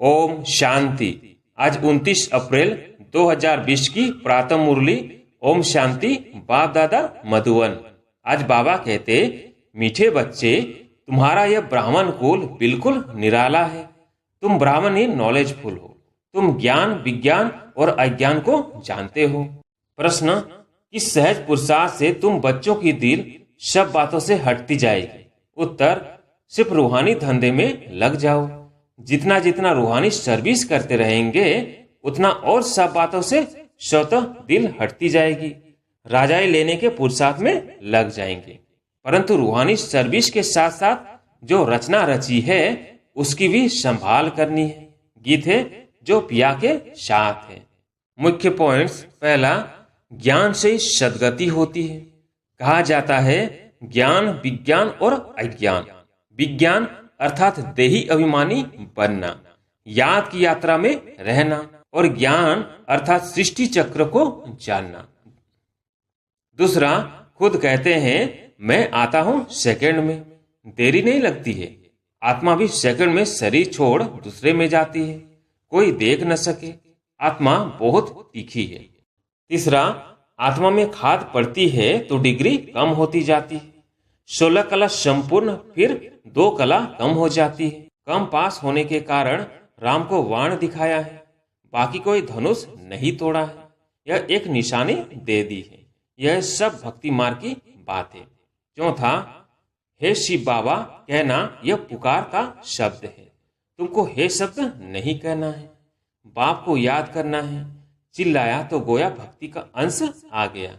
ओम शांति। आज 29 अप्रैल 2020 की प्रातः मुरली ओम शांति बाप दादा मधुवन। आज बाबा कहते, मीठे बच्चे, तुम्हारा यह ब्राह्मण कुल बिल्कुल निराला है। तुम ब्राह्मण ही नॉलेजफुल हो। तुम ज्ञान विज्ञान और अज्ञान को जानते हो। प्रश्न, किस सहज पुरुषार्थ से तुम बच्चों की दिल सब बातों से हटती जाएगी? उत्तर, सिर्फ रूहानी धंधे में लग जाओ। जितना जितना रूहानी सर्विस करते रहेंगे उतना और सब बातों से स्वतः दिल हटती जाएगी। राजाई लेने के पुरुषार्थ में लग जाएंगे। परंतु रूहानी सर्विस के साथ साथ जो रचना रची है उसकी भी संभाल करनी है। गीत है जो पिया के साथ है। मुख्य पॉइंट्स। पहला, ज्ञान से सद्गति होती है। कहा जाता है ज्ञान विज्ञान और अज्ञान। विज्ञान अर्थात देही अभिमानी बनना, याद की यात्रा में रहना, और ज्ञान अर्थात सृष्टि चक्र को जानना। दूसरा, खुद कहते हैं मैं आता हूं सेकंड में, देरी नहीं लगती है। आत्मा भी सेकंड में शरीर छोड़ दूसरे में जाती है, कोई देख न सके। आत्मा बहुत तीखी है। तीसरा, आत्मा में खाद पड़ती है तो डिग्री कम होती जाती है। 16 कला संपूर्ण, फिर 2 कला कम हो जाती है। कम पास होने के कारण राम को वाण दिखाया है, बाकी कोई धनुष नहीं तोड़ा है। यह एक निशानी दे दी है। यह सब भक्ति मार्ग की बात है। चौथा, हे शिव बाबा कहना यह पुकार का शब्द है। तुमको हे शब्द नहीं कहना है, बाप को याद करना है। चिल्लाया तो गोया भक्ति का अंश आ गया।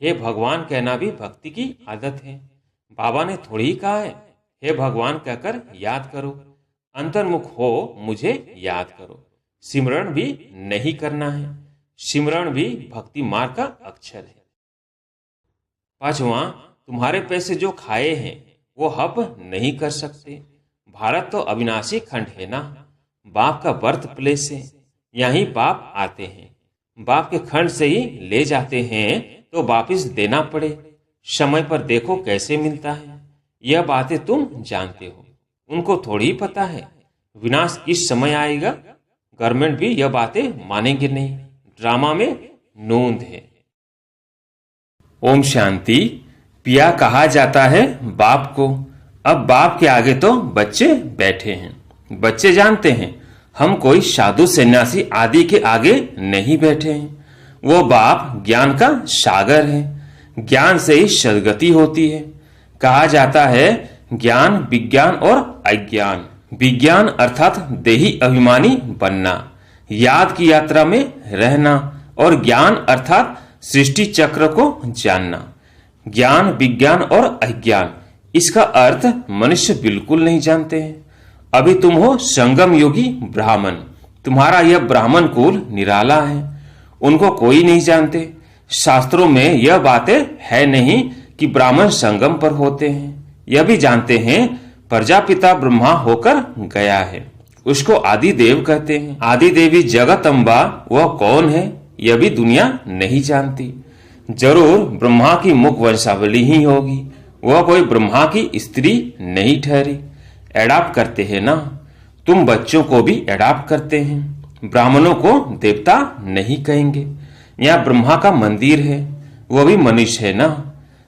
हे भगवान कहना भी भक्ति की आदत है। बाबा ने थोड़ी ही कहा है हे भगवान कहकर याद करो। अंतर्मुख हो मुझे याद करो। सिमरण भी नहीं करना है। सिमरण भी भक्ति मार्ग का अक्षर है। पांचवा, तुम्हारे पैसे जो खाए हैं वो हप नहीं कर सकते। भारत तो अविनाशी खंड है ना। बाप का बर्थ प्लेस है। यहीं बाप आते हैं। बाप के खंड से ही ले जाते हैं तो वापिस देना पड़े। समय पर देखो कैसे मिलता है। यह बातें तुम जानते हो, उनको थोड़ी ही पता है विनाश किस समय आएगा। गवर्नमेंट भी यह बातें मानेंगे नहीं। ड्रामा में नोंद है। ओम शांति। पिया कहा जाता है बाप को। अब बाप के आगे तो बच्चे बैठे हैं। बच्चे जानते हैं हम कोई साधु सन्यासी आदि के आगे नहीं बैठे हैं। वो बाप ज्ञान का सागर है। ज्ञान से ही सद्गति होती है। कहा जाता है ज्ञान विज्ञान और अज्ञान। विज्ञान अर्थात देही अभिमानी बनना, याद की यात्रा में रहना, और ज्ञान अर्थात सृष्टि चक्र को जानना। ज्ञान विज्ञान और अज्ञान, इसका अर्थ मनुष्य बिल्कुल नहीं जानते हैं। अभी तुम हो संगम योगी ब्राह्मण। तुम्हारा यह ब्राह्मण कुल निराला है, उनको कोई नहीं जानते। शास्त्रों में यह बातें है नहीं कि ब्राह्मण संगम पर होते हैं। यह भी जानते हैं प्रजापिता ब्रह्मा होकर गया है, उसको आदि देव कहते हैं। आदि देवी जगतम्बा वह कौन है यह भी दुनिया नहीं जानती। जरूर ब्रह्मा की मुख वंशावली ही होगी। वह कोई ब्रह्मा की स्त्री नहीं ठहरी। एडाप्ट करते हैं ना। तुम बच्चों को भी एडाप्ट करते हैं। ब्राह्मणों को देवता नहीं कहेंगे। यहाँ ब्रह्मा का मंदिर है, वो भी मनुष्य है ना।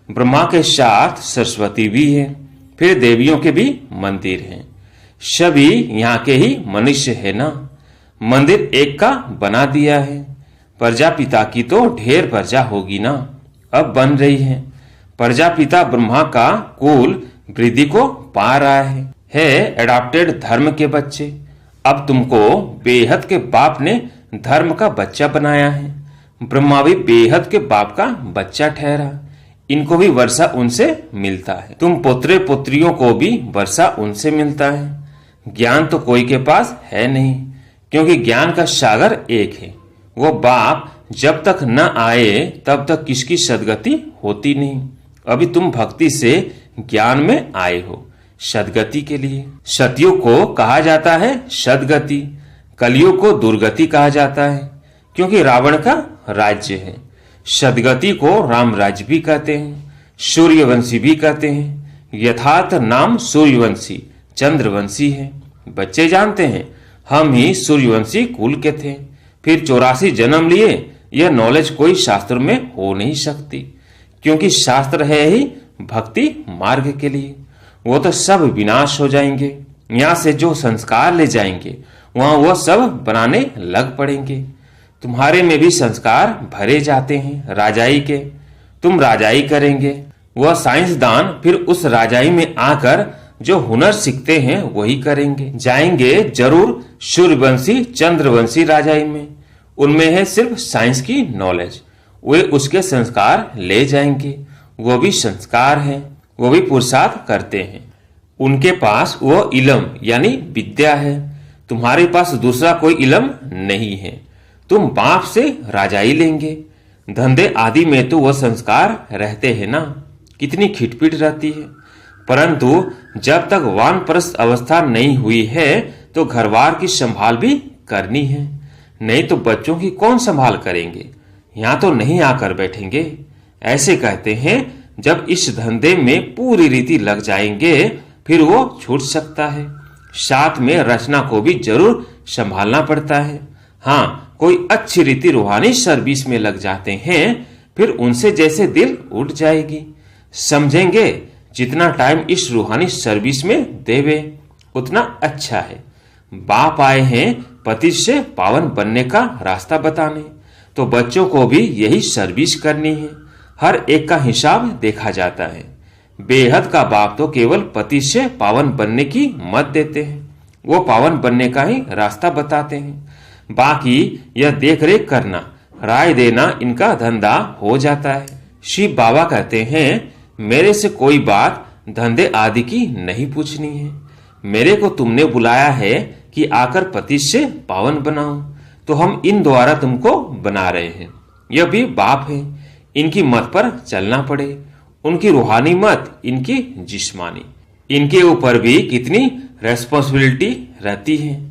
ब्रह्मा के साथ सरस्वती भी है, फिर देवियों के भी मंदिर हैं। सभी यहाँ के ही मनुष्य है ना। मंदिर एक का बना दिया है। प्रजापिता की तो ढेर प्रजा होगी ना, अब बन रही है। प्रजापिता ब्रह्मा का कुल वृद्धि को पा रहा है एडाप्टेड धर्म के बच्चे। अब तुमको बेहद के बाप ने धर्म का बच्चा बनाया है। ब्रह्मा भी बेहद के बाप का बच्चा ठहरा। इनको भी वर्षा उनसे मिलता है। तुम पुत्रे पुत्रियों को भी वर्षा उनसे मिलता है। ज्ञान तो कोई के पास है नहीं, क्योंकि ज्ञान का सागर एक है। वो बाप जब तक न आए तब तक किसकी सद्गति होती नहीं। अभी तुम भक्ति से ज्ञान में आए हो सद्गति के लिए। सतयुग को कहा जाता है सद्गति, कलयुग को दुर्गति कहा जाता है, क्योंकि रावण का राज्य है। सद्गति को राम राज्य भी कहते हैं, सूर्यवंशी भी कहते हैं। यथार्थ नाम सूर्यवंशी चंद्रवंशी है। बच्चे जानते हैं हम ही सूर्यवंशी कुल के थे, फिर 84 जन्म लिए, यह नॉलेज कोई शास्त्र में हो नहीं सकती, क्योंकि शास्त्र है ही भक्ति मार्ग के लिए। वो तो सब विनाश हो जाएंगे। यहाँ से जो संस्कार ले जाएंगे वहां वह सब बनाने लग पड़ेंगे। तुम्हारे में भी संस्कार भरे जाते हैं राजाई के, तुम राजाई करेंगे। वह साइंसदान फिर उस राजाई में आकर जो हुनर सीखते हैं वही करेंगे। जाएंगे जरूर सूर्यवंशी चंद्रवंशी राजाई में, उनमें है सिर्फ साइंस की नॉलेज, वे उसके संस्कार ले जाएंगे। वो भी संस्कार हैं, वो भी पुरुषार्थ करते हैं, उनके पास वो इलम यानी विद्या है। तुम्हारे पास दूसरा कोई इलम नहीं है। तुम बाप से राजाई लेंगे। धंधे आदि में तो वह संस्कार रहते हैं ना, कितनी खिटपिट रहती है। परंतु जब तक वानप्रस्थ अवस्था नहीं हुई है तो घरवार की संभाल भी करनी है, नहीं तो बच्चों की कौन संभाल करेंगे। यहाँ तो नहीं आकर बैठेंगे। ऐसे कहते हैं जब इस धंधे में पूरी रीति लग जाएंगे फिर वो छूट सकता है। साथ में रचना को भी जरूर संभालना पड़ता है। हाँ, कोई अच्छी रीति रूहानी सर्विस में लग जाते हैं फिर उनसे जैसे दिल उठ जाएगी। समझेंगे जितना टाइम इस रूहानी सर्विस में देवे उतना अच्छा है। बाप आए हैं पति से पावन बनने का रास्ता बताने, तो बच्चों को भी यही सर्विस करनी है। हर एक का हिसाब देखा जाता है। बेहद का बाप तो केवल पति से पावन बनने की मत देते हैं, वो पावन बनने का ही रास्ता बताते हैं। बाकी यह देख रेख करना, राय देना इनका धंधा हो जाता है। शिव बाबा कहते हैं मेरे से कोई बात धंधे आदि की नहीं पूछनी है। मेरे को तुमने बुलाया है कि आकर पति से पावन बनाओ, तो हम इन द्वारा तुमको बना रहे हैं। यह भी बाप है, इनकी मत पर चलना पड़े। उनकी रूहानी मत, इनकी जिस्मानी, इनके ऊपर भी कितनी रेस्पॉन्सिबिलिटी रहती है।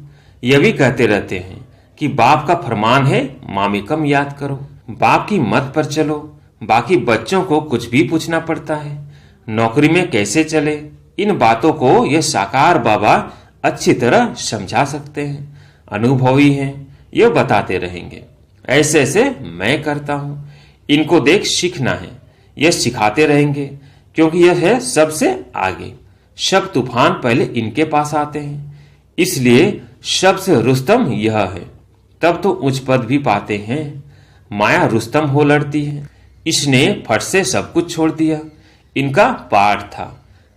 यह भी कहते रहते हैं कि बाप का फरमान है मामिकम याद करो, बाप की मत पर चलो। बाकी बच्चों को कुछ भी पूछना पड़ता है, नौकरी में कैसे चले, इन बातों को ये साकार बाबा अच्छी तरह समझा सकते हैं। अनुभवी हैं, ये बताते रहेंगे। ऐसे ऐसे मैं करता हूं, इनको देख सीखना है, यह सिखाते रहेंगे, क्योंकि यह है सबसे आगे। सब तूफान पहले इनके पास आते हैं, इसलिए सबसे रुस्तम यह है, तब तो उच्च पद भी पाते हैं। माया रुस्तम हो लड़ती है, इसने फट से सब कुछ छोड़ दिया। इनका पाठ था,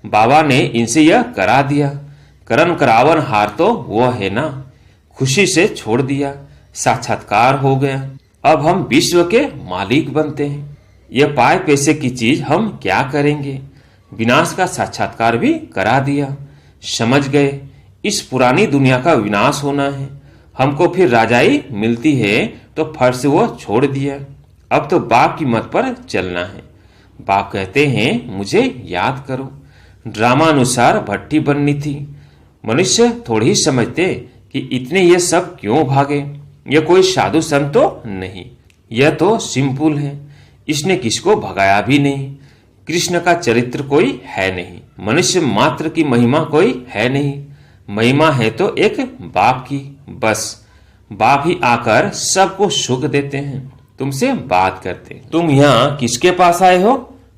बाबा ने इनसे यह करा दिया। करन करावन हार तो वो है ना, खुशी से छोड़ दिया, साक्षात्कार हो गया। अब हम विश्व के मालिक बनते हैं। यह पाए पैसे की चीज हम क्या करेंगे। विनाश का साक्षात्कार भी करा दिया। समझ गए इस पुरानी दुनिया का विनाश होना है। हमको फिर राजाई मिलती है तो फट से वो छोड़ दिया। अब तो बाप की मत पर चलना है। बाप कहते हैं मुझे याद करो। ड्रामा अनुसार भट्टी बननी थी। मनुष्य थोड़ी ही समझते कि इतने ये सब क्यों भागे। यह कोई साधु संत तो नहीं, यह तो सिंपल है। इसने किसको भगाया भी नहीं। कृष्ण का चरित्र कोई है नहीं, मनुष्य मात्र की महिमा कोई है नहीं। महिमा है तो एक बाप की, बस बाप ही आकर सबको सुख देते हैं, तुमसे बात करते। तुम यहाँ किसके पास आए हो,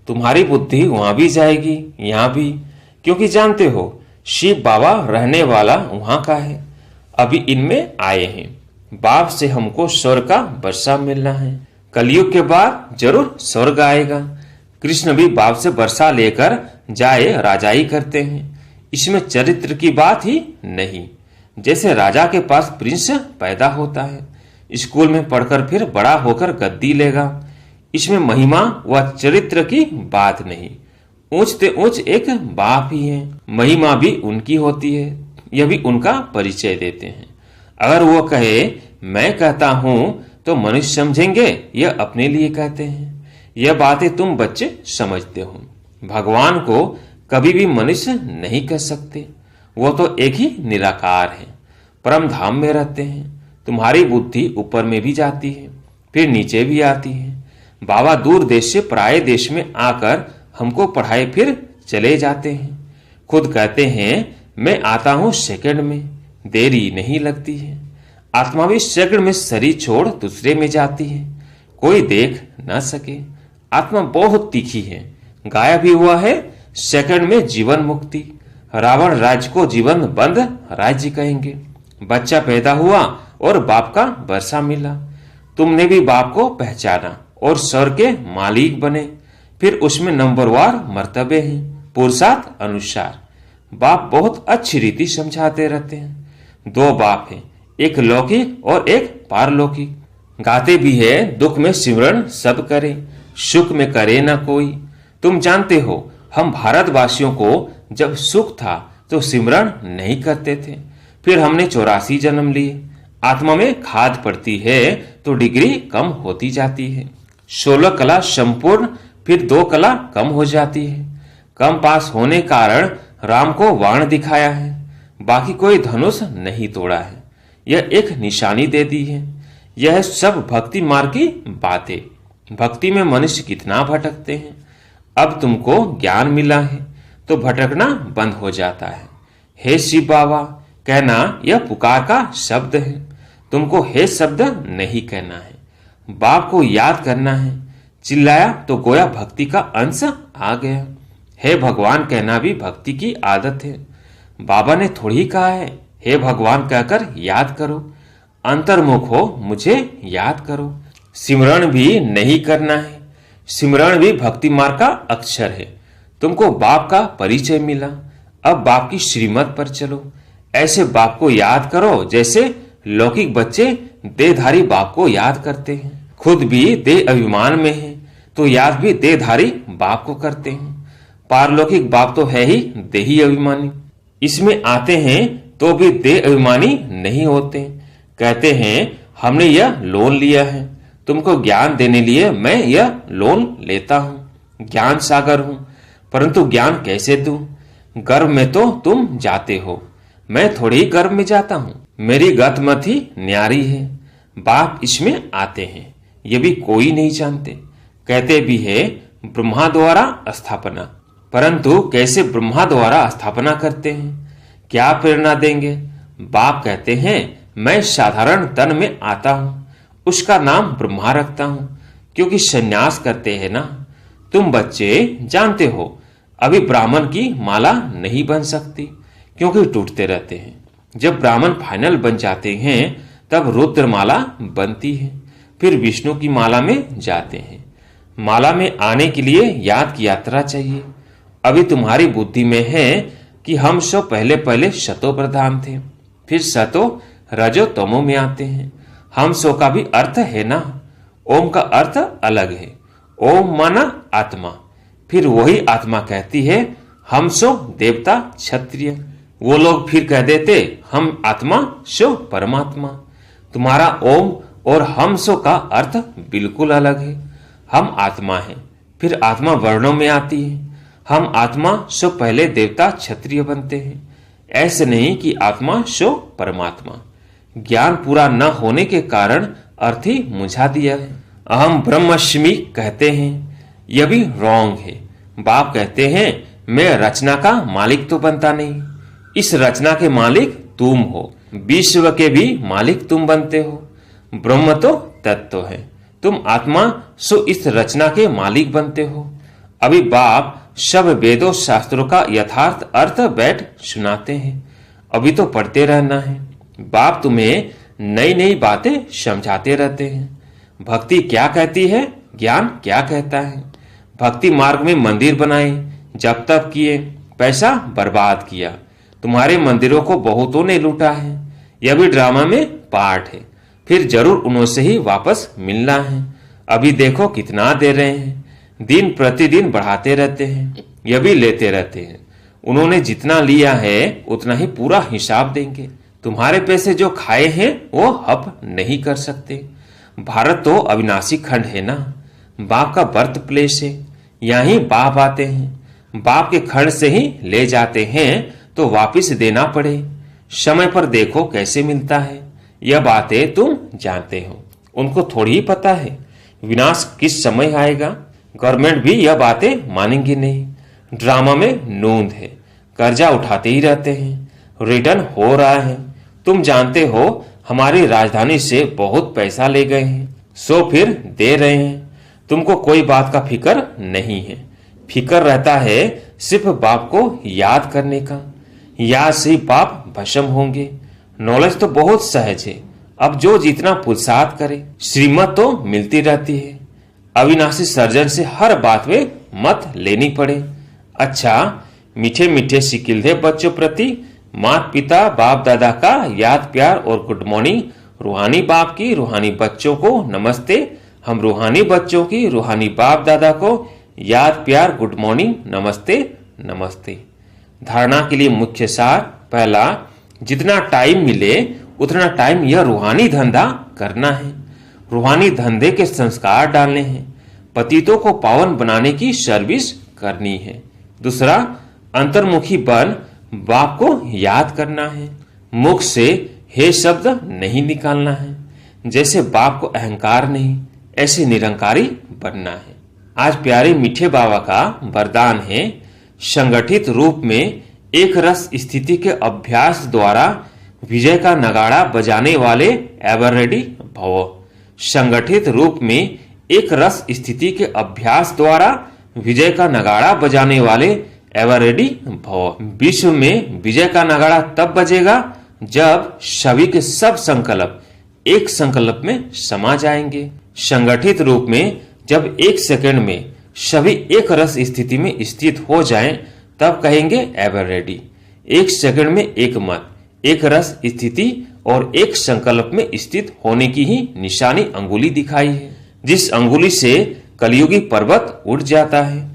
तुम्हारी बुद्धि वहां भी जाएगी, यहाँ भी, क्योंकि जानते हो शिव बाबा रहने वाला वहां का है। अभी इनमें आए हैं। बाप से हमको स्वर्ग का वर्षा मिलना है। कलयुग के बाद जरूर स्वर्ग आएगा। कृष्ण भी बाप से वर्षा लेकर जाए राजाई करते हैं। इसमें चरित्र की बात ही नहीं। जैसे राजा के पास प्रिंस पैदा होता है, स्कूल में पढ़कर फिर बड़ा होकर गद्दी लेगा। इसमें महिमा व चरित्र की बात नहीं। ऊंचते ऊंच एक बाप ही है, महिमा भी उनकी होती है। यह भी उनका परिचय देते हैं। अगर वो कहे मैं कहता हूं तो मनुष्य समझेंगे यह अपने लिए कहते हैं। यह बातें तुम बच्चे समझते हो। भगवान को कभी भी मनुष्य नहीं कह सकते, वो तो एक ही निराकार है, परम धाम में रहते हैं। तुम्हारी बुद्धि ऊपर में भी जाती है, फिर नीचे भी आती है। बाबा दूर देश से पराये देश में आकर हमको पढ़ाए फिर चले जाते हैं। खुद कहते हैं मैं आता हूं सेकंड में, देरी नहीं लगती है। आत्मा भी सेकंड में शरीर छोड़ दूसरे में जाती है, कोई देख न सके। आत्मा बहुत तीखी है, गायब भी हुआ है सेकंड में जीवन मुक्ति। रावण राज्य को जीवन बंद राज्य कहेंगे। बच्चा पैदा हुआ और बाप का वर्षा मिला। तुमने भी बाप को पहचाना और स्वर्ग के मालिक बने। फिर उसमें नंबरवार मर्तबे हैं पुरुषार्थ अनुसार। बाप बहुत अच्छी रीति समझाते रहते हैं। दो बाप हैं, एक लौकिक और एक पारलौकिक। गाते भी है, दुख में सिमरन सब करे, सुख में करे ना कोई। तुम जानते हो हम भारतवासियों को जब सुख था तो सिमरन नहीं करते थे। फिर हमने 84 जन्म लिए। आत्मा में खाद पड़ती है तो डिग्री कम होती जाती है। 16 कला संपूर्ण, फिर 2 कला कम हो जाती है। कम पास होने कारण राम को बाण दिखाया है, बाकी कोई धनुष नहीं तोड़ा है। यह एक निशानी दे दी है। यह सब भक्ति मार्ग की बातें। भक्ति में मनुष्य कितना भटकते हैं। अब तुमको ज्ञान मिला है तो भटकना बंद हो जाता है। हे शिव बाबा कहना यह पुकार का शब्द है। तुमको हे शब्द नहीं कहना है। बाप को याद करना है। चिल्लाया तो गोया भक्ति का अंश आ गया। हे भगवान कहना भी भक्ति की आदत है। बाबा ने थोड़ी कहा है हे भगवान कहकर याद करो। अंतर्मुख हो मुझे याद करो। सिमरण भी नहीं करना है। सिमरण भी भक्ति मार्ग का अक्षर है। तुमको बाप का परिचय मिला, अब बाप की श्रीमत पर चलो। ऐसे बाप को याद करो जैसे लौकिक बच्चे देहधारी बाप को याद करते हैं। खुद भी देह अभिमान में है तो याद भी देहधारी बाप को करते हैं। पारलौकिक बाप तो है ही देही अभिमानी। इसमें आते हैं तो भी देह अभिमानी नहीं होते। कहते हैं हमने यह लोन लिया है, तुमको ज्ञान देने लिए मैं यह लोन लेता हूं। ज्ञान सागर हूं, परंतु ज्ञान कैसे दूं? गर्भ में तो तुम जाते हो, मैं थोड़ी ही गर्भ में जाता हूं। मेरी गतिमति न्यारी है। बाप इसमें आते हैं, ये भी कोई नहीं जानते। कहते भी है ब्रह्मा द्वारा स्थापना, परंतु कैसे ब्रह्मा द्वारा स्थापना करते हैं, क्या प्रेरणा देंगे? बाप कहते हैं मैं साधारण तन में आता हूं, उसका नाम ब्रह्मा रखता हूं, क्योंकि संन्यास करते हैं ना। तुम बच्चे जानते हो अभी ब्राह्मण की माला नहीं बन सकती, क्योंकि टूटते रहते हैं। जब ब्राह्मण फाइनल बन जाते हैं तब रुद्र माला बनती है, फिर विष्णु की माला में जाते हैं। माला में आने के लिए याद की यात्रा चाहिए। अभी तुम्हारी बुद्धि में है कि हम सब पहले पहले शतो प्रधान थे, फिर सतो रजो तमो में आते हैं। हम सो का भी अर्थ है ना। ओम का अर्थ अलग है। ओम माना आत्मा, फिर वही आत्मा कहती है हम सो देवता क्षत्रिय। वो लोग फिर कह देते हम आत्मा सो परमात्मा। तुम्हारा ओम और हम सो का अर्थ बिल्कुल अलग है। हम आत्मा है, फिर आत्मा वर्णों में आती है। हम आत्मा सो पहले देवता क्षत्रिय बनते हैं। ऐसे नहीं कि आत्मा सो परमात्मा। ज्ञान पूरा न होने के कारण अर्थ ही मुझा दिया है। अहम ब्रह्मस्मि कहते हैं, यह भी रॉन्ग है। बाप कहते हैं मैं रचना का मालिक तो बनता नहीं, इस रचना के मालिक तुम हो। विश्व के भी मालिक तुम बनते हो। ब्रह्म तो तत्व है, तुम आत्मा सो इस रचना के मालिक बनते हो। अभी बाप सब वेदों शास्त्रों का यथार्थ अर्थ बैठ सुनाते हैं। अभी तो पढ़ते रहना है। बाप तुम्हें नई नई बातें समझाते रहते हैं। भक्ति क्या कहती है, ज्ञान क्या कहता है। भक्ति मार्ग में मंदिर बनाए, जब तक किए, पैसा बर्बाद किया। तुम्हारे मंदिरों को बहुतों ने लूटा है। यह भी ड्रामा में पार्ट है, फिर जरूर उनसे ही वापस मिलना है। अभी देखो कितना दे रहे हैं, दिन प्रतिदिन बढ़ाते रहते हैं, यह भी लेते रहते हैं। उन्होंने जितना लिया है उतना ही पूरा हिसाब देंगे। तुम्हारे पैसे जो खाए हैं वो हप नहीं कर सकते। भारत तो अविनाशी खंड है ना। बाप का बर्थ प्लेस है, यहीं बाप आते हैं। बाप के खंड से ही ले जाते हैं तो वापिस देना पड़े। समय पर देखो कैसे मिलता है। यह बातें तुम जानते हो, उनको थोड़ी ही पता है विनाश किस समय आएगा। गवर्नमेंट भी यह बातें मानेंगी नहीं। ड्रामा में नूंद है, कर्जा उठाते ही रहते हैं, रिटर्न हो रहा है। तुम जानते हो हमारी राजधानी से बहुत पैसा ले गए हैं, सो फिर दे रहे हैं। तुमको कोई बात का फिक्र नहीं है। फिक्र रहता है सिर्फ बाप को याद करने का। याद से ही पाप भस्म होंगे। नॉलेज तो बहुत सहज है, अब जो जितना पुरुषार्थ करे। श्रीमत तो मिलती रहती है। अविनाशी सर्जन से हर बात में मत लेनी पड़े। अच्छा, मीठे मीठे सिकिल्दे बच्चों प्रति माता पिता बाप दादा का याद प्यार और गुड मॉर्निंग। रूहानी बाप की रूहानी बच्चों को नमस्ते। हम रूहानी बच्चों की रूहानी बाप दादा को याद प्यार गुड मॉर्निंग नमस्ते नमस्ते। धारणा के लिए मुख्य सार। पहला, जितना टाइम मिले उतना टाइम यह रूहानी धंधा करना है। रूहानी धंधे के संस्कार डालने हैं। पतितों को पावन बनाने की सर्विस करनी है। दूसरा, अंतर्मुखी बन बाप को याद करना है। मुख से हे शब्द नहीं निकालना है। जैसे बाप को अहंकार नहीं, ऐसे निरंकारी बनना है। आज प्यारे मीठे बाबा का वरदान है, संगठित रूप में एक रस स्थिति के अभ्यास द्वारा विजय का नगाड़ा बजाने वाले एवर रेडी भव। संगठित रूप में एक रस स्थिति के अभ्यास द्वारा विजय का नगाड़ा बजाने वाले एवर रेडी भव। विश्व में विजय का नगाड़ा तब बजेगा जब सभी के सब संकल्प एक संकल्प में समा जाएंगे। संगठित रूप में जब एक सेकंड में सभी एक रस स्थिति में स्थित हो जाएं, तब कहेंगे एवर रेडी। एक सेकंड में एक मत, एक रस स्थिति और एक संकल्प में स्थित होने की ही निशानी अंगुली दिखाई है, जिस अंगुली से कलयुगी पर्वत उठ जाता है।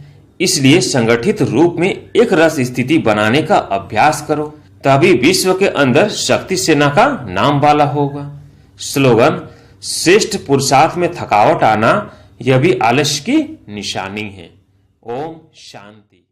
इसलिए संगठित रूप में एक रस स्थिति बनाने का अभ्यास करो, तभी विश्व के अंदर शक्ति सेना का नाम वाला होगा। स्लोगन, श्रेष्ठ पुरुषार्थ में थकावट आना यह भी आलस्य की निशानी है। ओम शांति।